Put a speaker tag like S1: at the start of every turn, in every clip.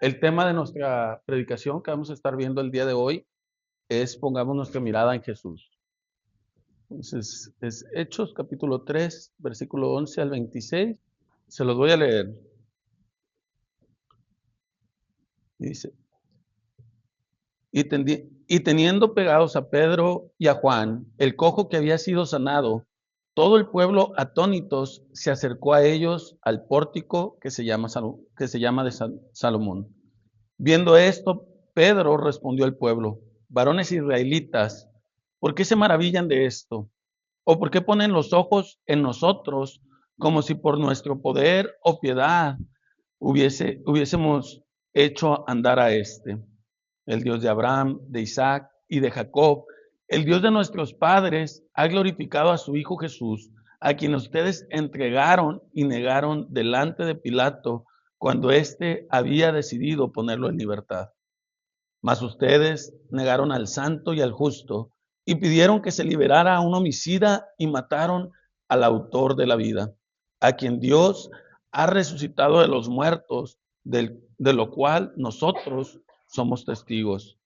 S1: El tema de nuestra predicación que vamos a estar viendo el día de hoy es pongamos nuestra mirada en Jesús. Entonces, es Hechos capítulo 3, versículo 11 al 26. Se los voy a leer. Dice, y teniendo pegados a Pedro y a Juan, el cojo que había sido sanado, todo el pueblo atónitos se acercó a ellos al pórtico que se llama de Salomón. Viendo esto, Pedro respondió al pueblo: varones israelitas, ¿por qué se maravillan de esto? ¿O por qué ponen los ojos en nosotros como si por nuestro poder o piedad hubiésemos hecho andar a este? El Dios de Abraham, de Isaac y de Jacob, el Dios de nuestros padres, ha glorificado a su Hijo Jesús, a quien ustedes entregaron y negaron delante de Pilato cuando éste había decidido ponerlo en libertad. Mas ustedes negaron al santo y al justo y pidieron que se liberara a un homicida y mataron al autor de la vida, a quien Dios ha resucitado de los muertos, de lo cual nosotros somos testigos.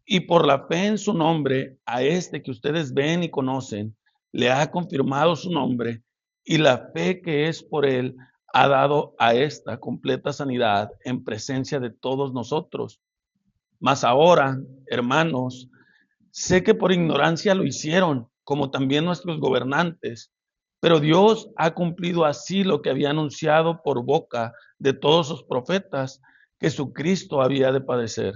S1: Y por la fe en su nombre, a este que ustedes ven y conocen, le ha confirmado su nombre, y la fe que es por él ha dado a esta completa sanidad en presencia de todos nosotros. Mas ahora, hermanos, sé que por ignorancia lo hicieron, como también nuestros gobernantes, pero Dios ha cumplido así lo que había anunciado por boca de todos sus profetas, que su Cristo había de padecer.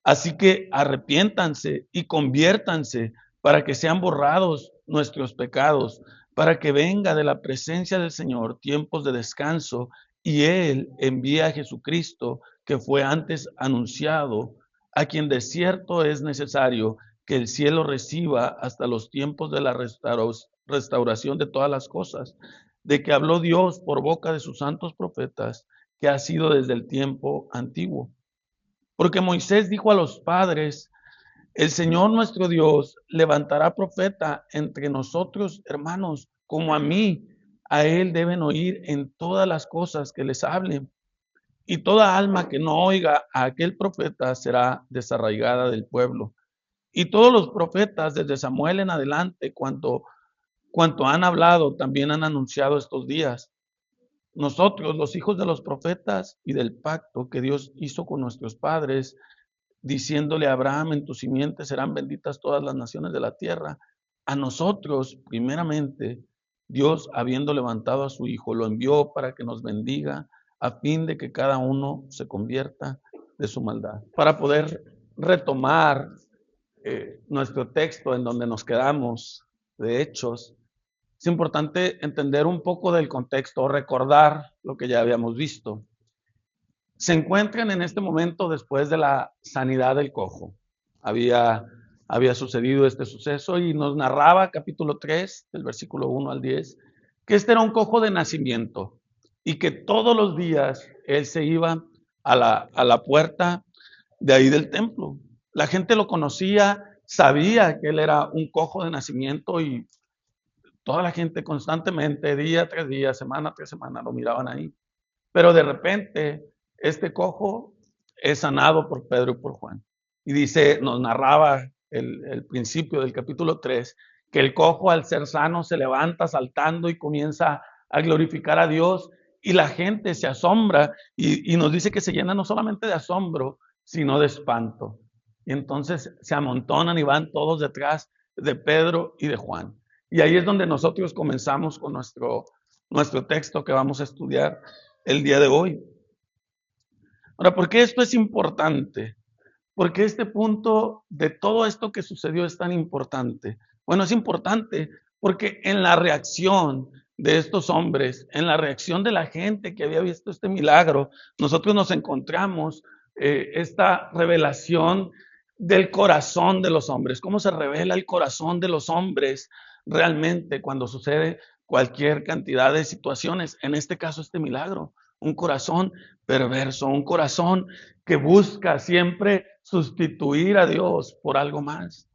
S1: Así que arrepiéntanse y conviértanse para que sean borrados nuestros pecados, para que venga de la presencia del Señor tiempos de descanso y Él envía a Jesucristo, que fue antes anunciado, a quien de cierto es necesario que el cielo reciba hasta los tiempos de la restauración de todas las cosas, de que habló Dios por boca de sus santos profetas, que ha sido desde el tiempo antiguo. Porque Moisés dijo a los padres: el Señor nuestro Dios levantará profeta entre nosotros, hermanos, como a mí. A él deben oír en todas las cosas que les hablen. Y toda alma que no oiga a aquel profeta será desarraigada del pueblo. Y todos los profetas, desde Samuel en adelante, cuanto han hablado, también han anunciado estos días. Nosotros, los hijos de los profetas y del pacto que Dios hizo con nuestros padres, diciéndole a Abraham: en tu simiente serán benditas todas las naciones de la tierra. A nosotros, primeramente, Dios, habiendo levantado a su Hijo, lo envió para que nos bendiga, a fin de que cada uno se convierta de su maldad. Para poder retomar nuestro texto en donde nos quedamos, de Hechos, es importante entender un poco del contexto, recordar lo que ya habíamos visto. Se encuentran en este momento después de la sanidad del cojo. Había sucedido este suceso y nos narraba capítulo 3, del versículo 1 al 10, que este era un cojo de nacimiento y que todos los días él se iba a la puerta de ahí del templo. La gente lo conocía, sabía que él era un cojo de nacimiento y toda la gente constantemente, día tras día, semana tras semana, lo miraban ahí. Pero de repente, este cojo es sanado por Pedro y por Juan. Y dice, nos narraba el principio del capítulo 3, que el cojo al ser sano se levanta saltando y comienza a glorificar a Dios y la gente se asombra y nos dice que se llena no solamente de asombro, sino de espanto. Y entonces se amontonan y van todos detrás de Pedro y de Juan. Y ahí es donde nosotros comenzamos con nuestro texto que vamos a estudiar el día de hoy. Ahora, ¿por qué esto es importante? ¿Por qué este punto de todo esto que sucedió es tan importante? Bueno, es importante porque en la reacción de estos hombres, en la reacción de la gente que había visto este milagro, nosotros nos encontramos esta revelación del corazón de los hombres. ¿Cómo se revela el corazón de los hombres realmente cuando sucede cualquier cantidad de situaciones? En este caso, este milagro. Un corazón perverso, un corazón que busca siempre sustituir a Dios por algo más.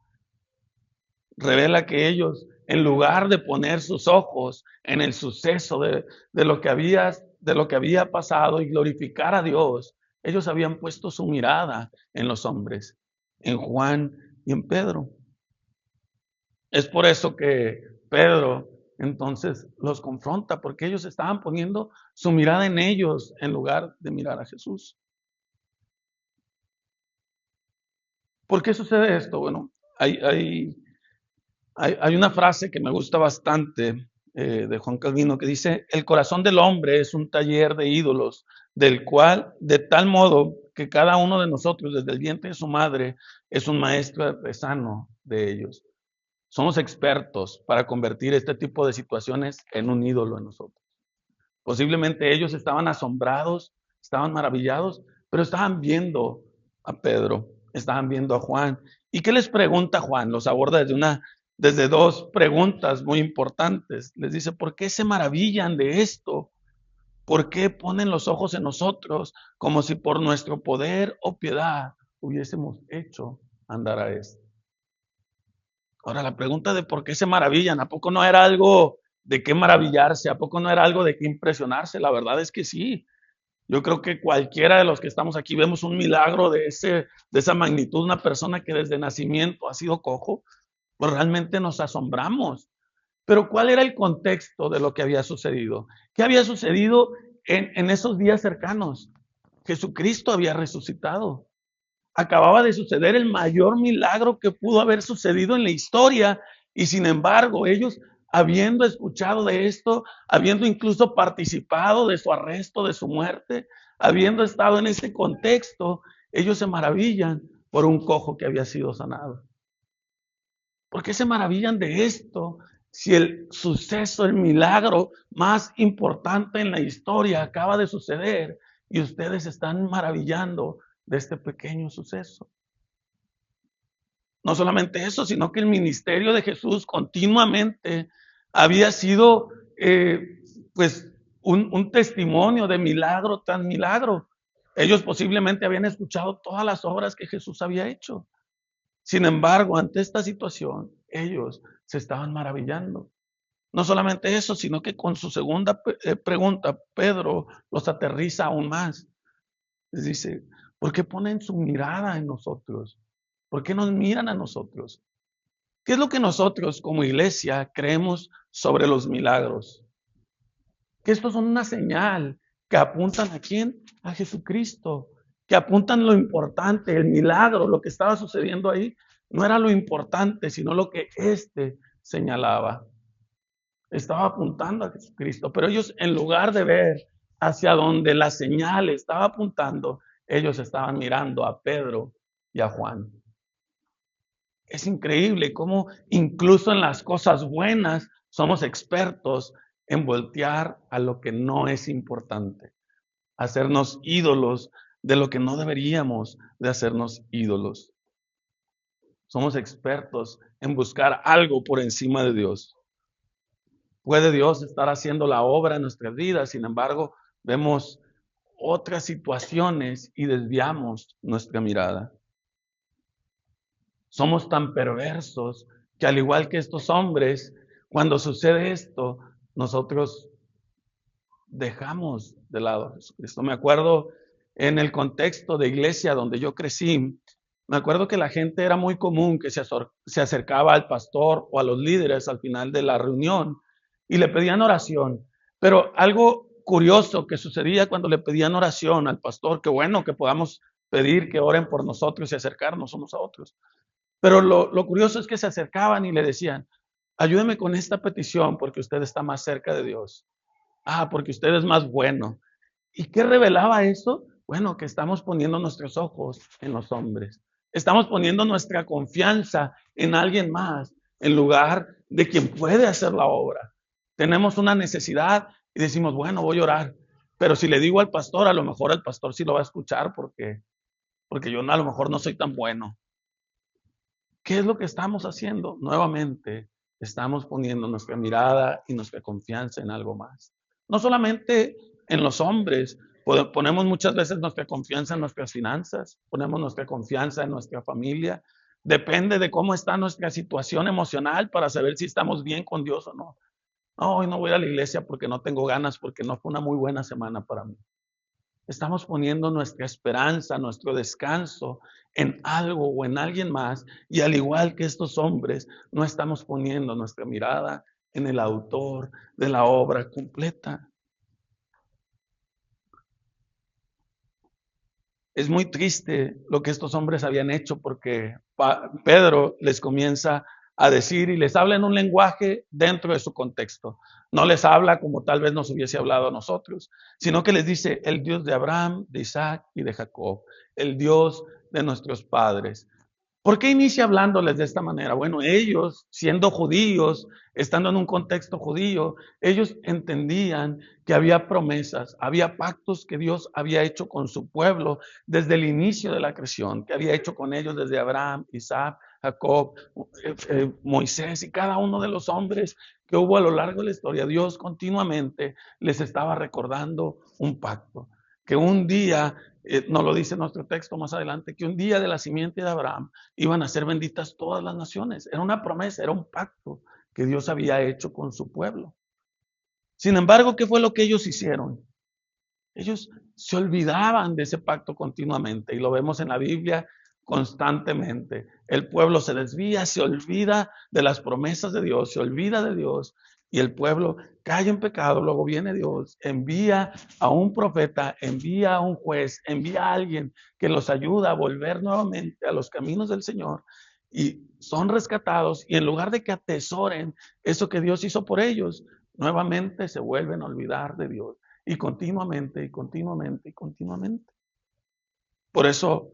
S1: Revela que ellos, en lugar de poner sus ojos en el suceso de lo que había de lo que había pasado y glorificar a Dios, ellos habían puesto su mirada en los hombres, en Juan y en Pedro. Es por eso que Pedro entonces los confronta, porque ellos estaban poniendo su mirada en ellos en lugar de mirar a Jesús. ¿Por qué sucede esto? Bueno, hay una frase que me gusta bastante de Juan Calvino que dice: el corazón del hombre es un taller de ídolos, del cual, de tal modo que cada uno de nosotros, desde el vientre de su madre, es un maestro artesano de ellos. Somos expertos para convertir este tipo de situaciones en un ídolo en nosotros. Posiblemente ellos estaban asombrados, estaban maravillados, pero estaban viendo a Pedro, estaban viendo a Juan. ¿Y qué les pregunta Juan? Los aborda desde dos preguntas muy importantes. Les dice: ¿por qué se maravillan de esto? ¿Por qué ponen los ojos en nosotros como si por nuestro poder o piedad hubiésemos hecho andar a esto? Ahora, la pregunta de por qué se maravillan, ¿a poco no era algo de qué maravillarse? ¿A poco no era algo de qué impresionarse? La verdad es que sí. Yo creo que cualquiera de los que estamos aquí vemos un milagro de esa magnitud, una persona que desde nacimiento ha sido cojo, pues realmente nos asombramos. Pero ¿cuál era el contexto de lo que había sucedido? ¿Qué había sucedido en esos días cercanos? Jesucristo había resucitado. Acababa de suceder el mayor milagro que pudo haber sucedido en la historia, y sin embargo ellos, habiendo escuchado de esto, habiendo incluso participado de su arresto, de su muerte, habiendo estado en ese contexto, ellos se maravillan por un cojo que había sido sanado. ¿Por qué se maravillan de esto si el suceso, el milagro más importante en la historia acaba de suceder y ustedes están maravillando de este pequeño suceso? No solamente eso, sino que el ministerio de Jesús continuamente había sido pues un testimonio de milagro tras milagro. Ellos posiblemente habían escuchado todas las obras que Jesús había hecho. Sin embargo, ante esta situación, ellos se estaban maravillando. No solamente eso, sino que con su segunda pregunta, Pedro los aterriza aún más. Les dice: ¿por qué ponen su mirada en nosotros? ¿Por qué nos miran a nosotros? ¿Qué es lo que nosotros como iglesia creemos sobre los milagros? Que estos son una señal que apuntan ¿a quién? A Jesucristo, que apuntan lo importante, el milagro, lo que estaba sucediendo ahí, no era lo importante, sino lo que éste señalaba. Estaba apuntando a Jesucristo, pero ellos, en lugar de ver hacia donde la señal estaba apuntando, ellos estaban mirando a Pedro y a Juan. Es increíble cómo incluso en las cosas buenas somos expertos en voltear a lo que no es importante, hacernos ídolos de lo que no deberíamos de hacernos ídolos. Somos expertos en buscar algo por encima de Dios. Puede Dios estar haciendo la obra en nuestras vidas, sin embargo, vemos otras situaciones y desviamos nuestra mirada. Somos tan perversos que, al igual que estos hombres, cuando sucede esto, nosotros dejamos de lado a Jesucristo. Me acuerdo en el contexto de iglesia donde yo crecí, me acuerdo que la gente era muy común que se acercaba al pastor o a los líderes al final de la reunión y le pedían oración. Pero algo curioso que sucedía cuando le pedían oración al pastor, que bueno que podamos pedir que oren por nosotros y acercarnos unos a otros. Pero lo curioso es que se acercaban y le decían: ayúdeme con esta petición porque usted está más cerca de Dios. Ah, porque usted es más bueno. ¿Y qué revelaba eso? Bueno, que estamos poniendo nuestros ojos en los hombres. Estamos poniendo nuestra confianza en alguien más en lugar de quien puede hacer la obra. Tenemos una necesidad y decimos: bueno, voy a orar. Pero si le digo al pastor, a lo mejor el pastor sí lo va a escuchar porque yo a lo mejor no soy tan bueno. ¿Qué es lo que estamos haciendo? Nuevamente, estamos poniendo nuestra mirada y nuestra confianza en algo más. No solamente en los hombres, ponemos muchas veces nuestra confianza en nuestras finanzas, ponemos nuestra confianza en nuestra familia. Depende de cómo está nuestra situación emocional para saber si estamos bien con Dios o no. No, hoy no voy a la iglesia porque no tengo ganas, porque no fue una muy buena semana para mí. Estamos poniendo nuestra esperanza, nuestro descanso en algo o en alguien más, y al igual que estos hombres, no estamos poniendo nuestra mirada en el autor de la obra completa. Es muy triste lo que estos hombres habían hecho porque Pedro les comienza a decir y les habla en un lenguaje dentro de su contexto. No les habla como tal vez nos hubiese hablado a nosotros, sino que les dice el Dios de Abraham, de Isaac y de Jacob, el Dios de nuestros padres. ¿Por qué inicia hablándoles de esta manera? Bueno, ellos, siendo judíos, estando en un contexto judío, ellos entendían que había promesas, había pactos que Dios había hecho con su pueblo desde el inicio de la creación, que había hecho con ellos desde Abraham, Isaac, Jacob, Moisés y cada uno de los hombres que hubo a lo largo de la historia. Dios continuamente les estaba recordando un pacto, que un día nos lo dice nuestro texto más adelante, que un día de la simiente de Abraham iban a ser benditas todas las naciones. Era una promesa, era un pacto que Dios había hecho con su pueblo. Sin embargo, ¿qué fue lo que ellos hicieron? Ellos se olvidaban de ese pacto continuamente y lo vemos en la Biblia constantemente. El pueblo se desvía, se olvida de las promesas de Dios, se olvida de Dios y el pueblo cae en pecado. Luego viene Dios, envía a un profeta, envía a un juez, envía a alguien que los ayuda a volver nuevamente a los caminos del Señor y son rescatados y en lugar de que atesoren eso que Dios hizo por ellos, nuevamente se vuelven a olvidar de Dios. Y continuamente, y continuamente, y continuamente. Por eso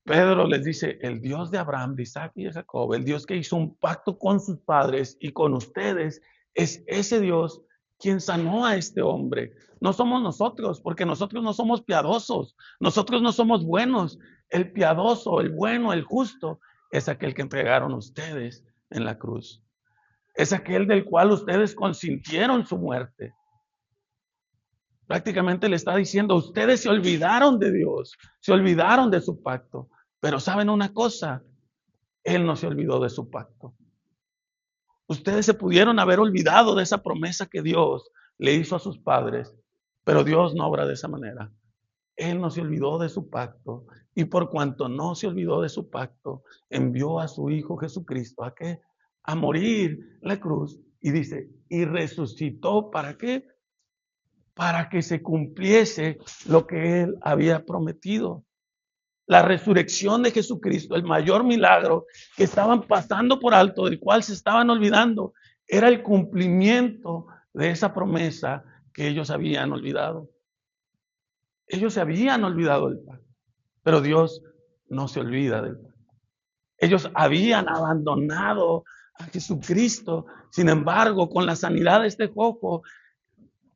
S1: Pedro les dice, el Dios de Abraham, de Isaac y de Jacob, el Dios que hizo un pacto con sus padres y con ustedes, es ese Dios quien sanó a este hombre. No somos nosotros, porque nosotros no somos piadosos, nosotros no somos buenos. El piadoso, el bueno, el justo, es aquel que entregaron ustedes en la cruz. Es aquel del cual ustedes consintieron su muerte. Prácticamente le está diciendo, ustedes se olvidaron de Dios, se olvidaron de su pacto, pero saben una cosa, Él no se olvidó de su pacto. Ustedes se pudieron haber olvidado de esa promesa que Dios le hizo a sus padres, pero Dios no obra de esa manera. Él no se olvidó de su pacto y por cuanto no se olvidó de su pacto, envió a su Hijo Jesucristo a qué? A morir en la cruz y dice, y resucitó, ¿para qué? Para que se cumpliese lo que él había prometido. La resurrección de Jesucristo, el mayor milagro que estaban pasando por alto, del cual se estaban olvidando, era el cumplimiento de esa promesa que ellos habían olvidado. Ellos se habían olvidado del pacto, pero Dios no se olvida del pacto. Ellos habían abandonado a Jesucristo, sin embargo, con la sanidad de este cojo,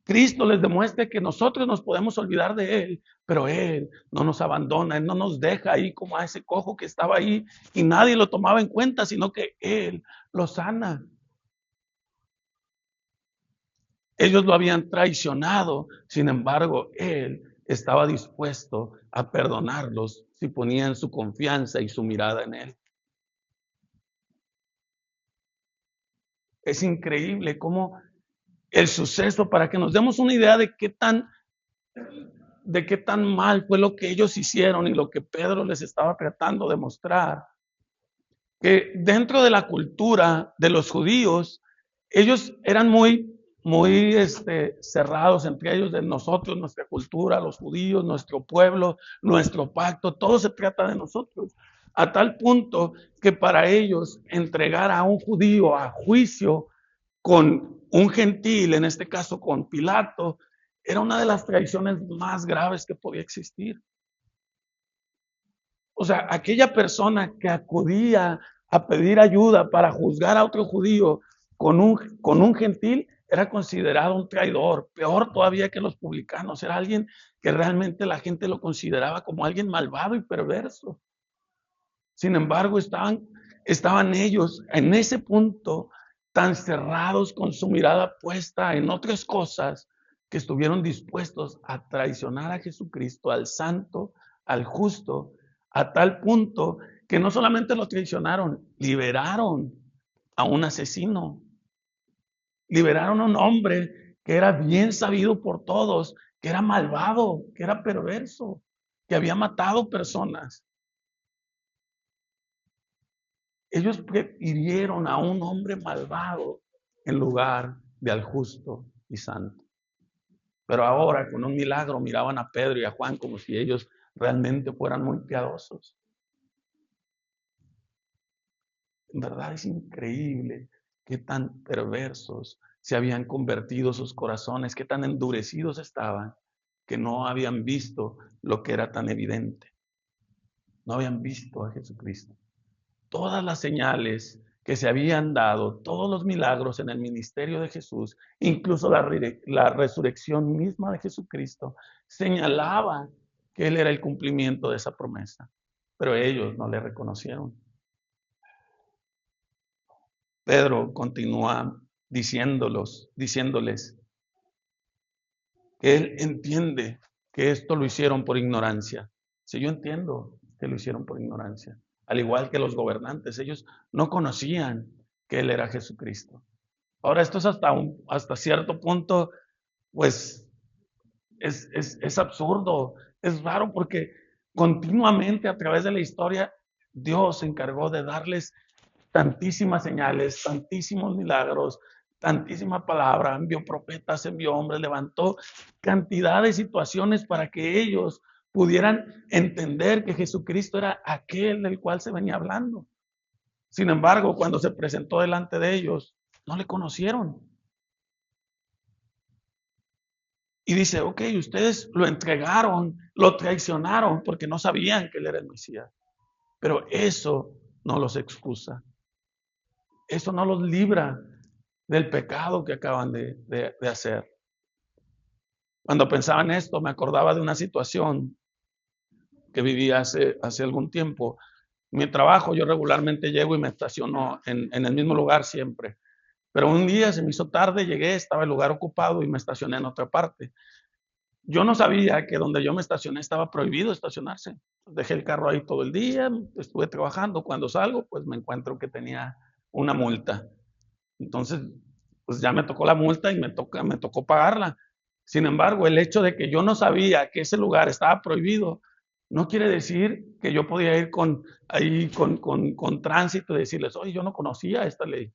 S1: Cristo les demuestra que nosotros nos podemos olvidar de Él, pero Él no nos abandona, Él no nos deja ahí como a ese cojo que estaba ahí y nadie lo tomaba en cuenta, sino que Él lo sana. Ellos lo habían traicionado, sin embargo, Él estaba dispuesto a perdonarlos si ponían su confianza y su mirada en Él. Es increíble cómo el suceso, para que nos demos una idea de qué tan mal fue lo que ellos hicieron y lo que Pedro les estaba tratando de mostrar, que dentro de la cultura de los judíos, ellos eran muy cerrados entre ellos, de nosotros, nuestra cultura, los judíos, nuestro pueblo, nuestro pacto, todo se trata de nosotros, a tal punto que para ellos entregar a un judío a juicio con un gentil, en este caso con Pilato, era una de las traiciones más graves que podía existir. O sea, aquella persona que acudía a pedir ayuda para juzgar a otro judío con un gentil era considerado un traidor, peor todavía que los publicanos, era alguien que realmente la gente lo consideraba como alguien malvado y perverso. Sin embargo, estaban ellos en ese punto tan cerrados con su mirada puesta en otras cosas que estuvieron dispuestos a traicionar a Jesucristo, al santo, al justo, a tal punto que no solamente lo traicionaron, liberaron a un asesino. Liberaron a un hombre que era bien sabido por todos, que era malvado, que era perverso, que había matado personas. Ellos prefirieron a un hombre malvado en lugar de al justo y santo. Pero ahora, con un milagro, miraban a Pedro y a Juan como si ellos realmente fueran muy piadosos. En verdad es increíble qué tan perversos se habían convertido sus corazones, qué tan endurecidos estaban, que no habían visto lo que era tan evidente. No habían visto a Jesucristo. Todas las señales que se habían dado, todos los milagros en el ministerio de Jesús, incluso la resurrección misma de Jesucristo, señalaban que Él era el cumplimiento de esa promesa. Pero ellos no le reconocieron. Pedro continúa diciéndoles que él entiende que esto lo hicieron por ignorancia. Si yo entiendo que lo hicieron por ignorancia, al igual que los gobernantes, ellos no conocían que Él era Jesucristo. Ahora, esto es hasta cierto punto, pues, es absurdo, es raro porque continuamente a través de la historia, Dios se encargó de darles tantísimas señales, tantísimos milagros, tantísima palabra, envió profetas, envió hombres, levantó cantidad de situaciones para que ellos pudieran entender que Jesucristo era aquel del cual se venía hablando. Sin embargo, cuando se presentó delante de ellos, no le conocieron. Y dice, ok, ustedes lo entregaron, lo traicionaron porque no sabían que Él era el Mesías. Pero eso no los excusa. Eso no los libra del pecado que acaban de hacer. Cuando pensaba en esto, me acordaba de una situación que viví hace algún tiempo. En mi trabajo, yo regularmente llego y me estaciono en el mismo lugar siempre. Pero un día se me hizo tarde, llegué, estaba el lugar ocupado y me estacioné en otra parte. Yo no sabía que donde yo me estacioné estaba prohibido estacionarse. Dejé el carro ahí todo el día, estuve trabajando. Cuando salgo, pues me encuentro que tenía una multa. Entonces, pues ya me tocó la multa y me tocó pagarla. Sin embargo, el hecho de que yo no sabía que ese lugar estaba prohibido, no quiere decir que yo podía ir con tránsito y decirles, oye, yo no conocía esta ley.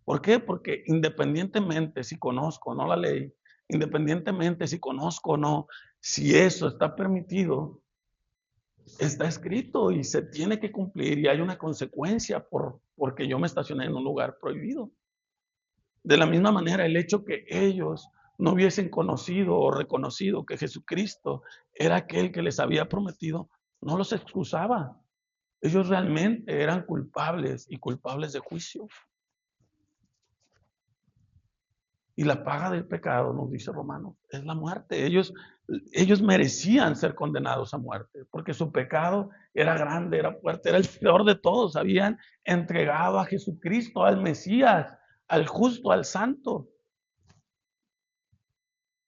S1: ¿Por qué? Porque independientemente si conozco o no la ley, independientemente si conozco o no, si eso está permitido, está escrito y se tiene que cumplir y hay una consecuencia porque yo me estacioné en un lugar prohibido. De la misma manera, el hecho que ellos no hubiesen conocido o reconocido que Jesucristo era aquel que les había prometido, no los excusaba. Ellos realmente eran culpables y culpables de juicio. Y la paga del pecado, nos dice Romanos, es la muerte. Ellos merecían ser condenados a muerte, porque su pecado era grande, era fuerte, era el peor de todos. Habían entregado a Jesucristo, al Mesías, al justo, al santo.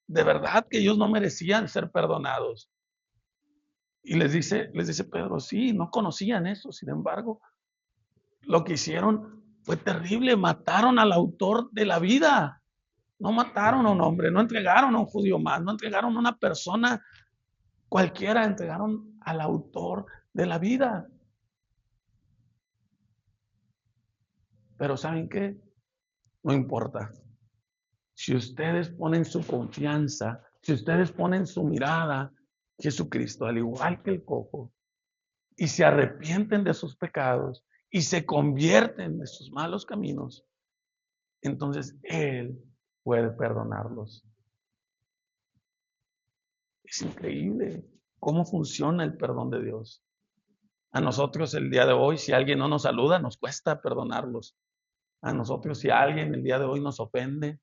S1: De verdad que ellos no merecían ser perdonados. Y les dice Pedro, sí, no conocían eso. Sin embargo, lo que hicieron fue terrible. Mataron al autor de la vida. No mataron a un hombre, no entregaron a un judío más, no entregaron a una persona cualquiera, entregaron al autor de la vida. Pero ¿saben qué? No importa. Si ustedes ponen su confianza, si ustedes ponen su mirada, Jesucristo, al igual que el cojo, y se arrepienten de sus pecados y se convierten de sus malos caminos, entonces Él puede perdonarlos. Es increíble cómo funciona el perdón de Dios. A nosotros el día de hoy, si alguien no nos saluda, nos cuesta perdonarlos. A nosotros, si alguien el día de hoy nos ofende,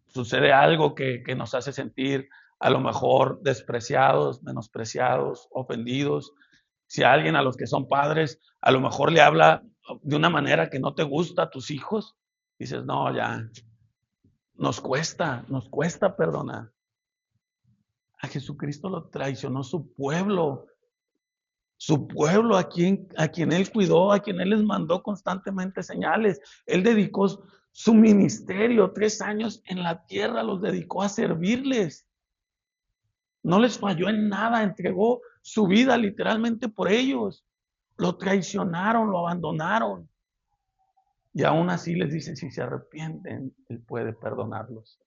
S1: sucede algo que nos hace sentir a lo mejor despreciados, menospreciados, ofendidos. Si alguien a los que son padres a lo mejor le habla de una manera que no te gusta a tus hijos, dices, no, ya, nos cuesta perdonar. A Jesucristo lo traicionó su pueblo a quien Él cuidó, a quien Él les mandó constantemente señales. Él dedicó Su ministerio, 3 años en la tierra, los dedicó a servirles. No les falló en nada, entregó su vida literalmente por ellos. Lo traicionaron, lo abandonaron. Y aún así les dice, si se arrepienten, Él puede perdonarlos.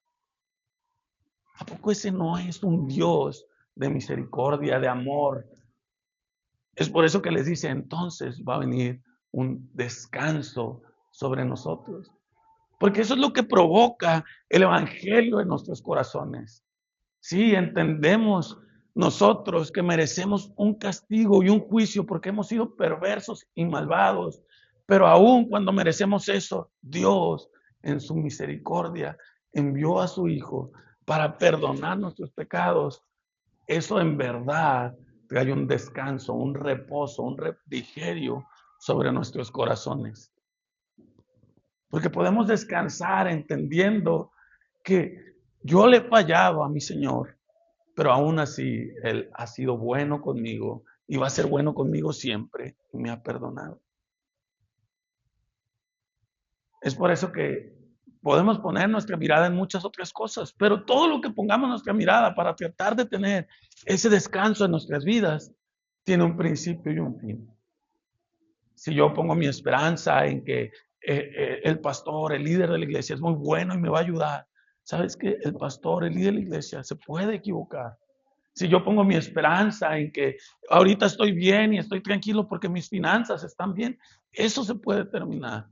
S1: ¿A poco ese no es un Dios de misericordia, de amor? Es por eso que les dice, entonces va a venir un descanso sobre nosotros. Porque eso es lo que provoca el Evangelio en nuestros corazones. Sí, entendemos nosotros que merecemos un castigo y un juicio porque hemos sido perversos y malvados. Pero aún cuando merecemos eso, Dios en su misericordia envió a su Hijo para perdonar nuestros pecados. Eso en verdad trae un descanso, un reposo, un refrigerio sobre nuestros corazones. Porque podemos descansar entendiendo que yo le he fallado a mi Señor, pero aún así Él ha sido bueno conmigo y va a ser bueno conmigo siempre y me ha perdonado. Es por eso que podemos poner nuestra mirada en muchas otras cosas, pero todo lo que pongamos nuestra mirada para tratar de tener ese descanso en nuestras vidas tiene un principio y un fin. Si yo pongo mi esperanza en que el pastor, el líder de la iglesia es muy bueno y me va a ayudar, ¿sabes qué? El pastor, el líder de la iglesia se puede equivocar. Si yo pongo mi esperanza en que ahorita estoy bien y estoy tranquilo porque mis finanzas están bien, eso se puede terminar.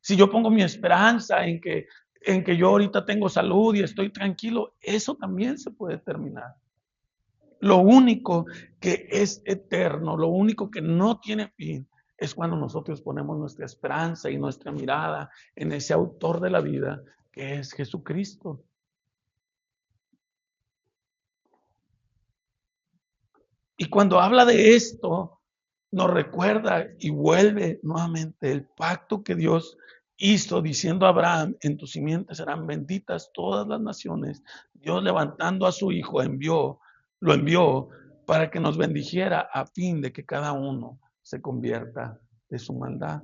S1: Si yo pongo mi esperanza en que yo ahorita tengo salud y estoy tranquilo, eso también se puede terminar. Lo único que es eterno, lo único que no tiene fin, es cuando nosotros ponemos nuestra esperanza y nuestra mirada en ese autor de la vida, que es Jesucristo. Y cuando habla de esto, nos recuerda y vuelve nuevamente el pacto que Dios hizo diciendo a Abraham, en tu simiente serán benditas todas las naciones. Dios levantando a su hijo lo envió para que nos bendijera a fin de que cada uno se convierta de su maldad.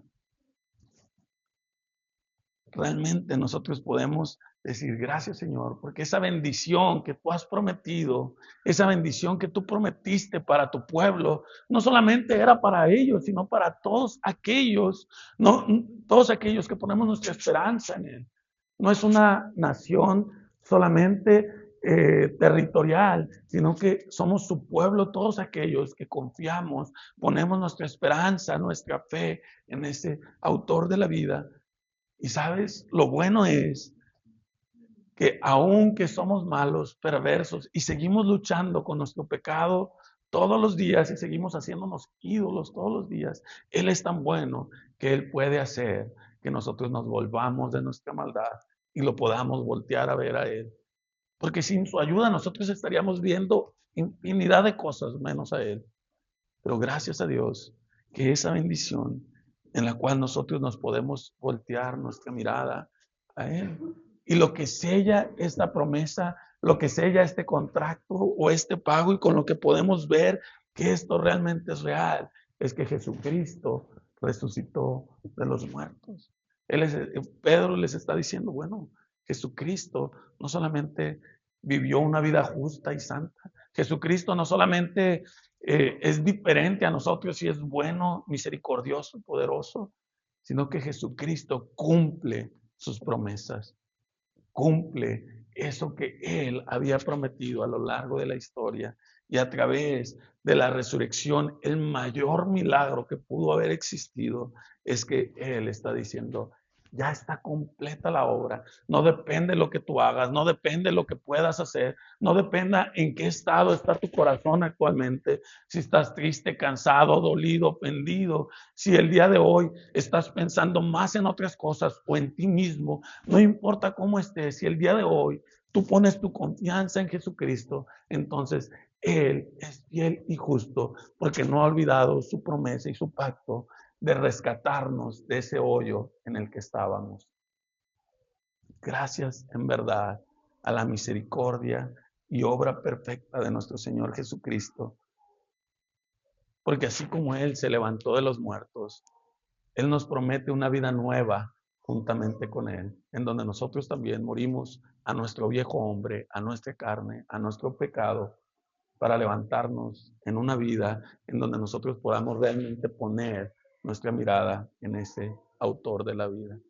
S1: Realmente nosotros podemos decir gracias, Señor, porque esa bendición que tú has prometido, esa bendición que tú prometiste para tu pueblo, no solamente era para ellos, sino para todos aquellos, no, todos aquellos que ponemos nuestra esperanza en Él. No es una nación solamente territorial, sino que somos su pueblo, todos aquellos que confiamos, ponemos nuestra esperanza, nuestra fe en ese autor de la vida. Y sabes, lo bueno es que aunque somos malos, perversos y seguimos luchando con nuestro pecado todos los días y seguimos haciéndonos ídolos todos los días, Él es tan bueno que Él puede hacer que nosotros nos volvamos de nuestra maldad y lo podamos voltear a ver a Él. Porque sin su ayuda nosotros estaríamos viendo infinidad de cosas menos a Él. Pero gracias a Dios que esa bendición en la cual nosotros nos podemos voltear nuestra mirada a Él. Y lo que sella esta promesa, lo que sella este contrato o este pago y con lo que podemos ver que esto realmente es real, es que Jesucristo resucitó de los muertos. Pedro les está diciendo, bueno, Jesucristo no solamente vivió una vida justa y santa, Jesucristo no solamente es diferente a nosotros y es bueno, misericordioso, poderoso, sino que Jesucristo cumple sus promesas, cumple eso que Él había prometido a lo largo de la historia y a través de la resurrección, el mayor milagro que pudo haber existido es que Él está diciendo, ya está completa la obra. No depende de lo que tú hagas, no depende de lo que puedas hacer, no dependa en qué estado está tu corazón actualmente, si estás triste, cansado, dolido, ofendido, si el día de hoy estás pensando más en otras cosas o en ti mismo, no importa cómo estés, si el día de hoy tú pones tu confianza en Jesucristo, entonces Él es fiel y justo porque no ha olvidado su promesa y su pacto de rescatarnos de ese hoyo en el que estábamos. Gracias en verdad a la misericordia y obra perfecta de nuestro Señor Jesucristo, porque así como Él se levantó de los muertos, Él nos promete una vida nueva juntamente con Él, en donde nosotros también morimos a nuestro viejo hombre, a nuestra carne, a nuestro pecado, para levantarnos en una vida en donde nosotros podamos realmente poner nuestra mirada en ese autor de la vida.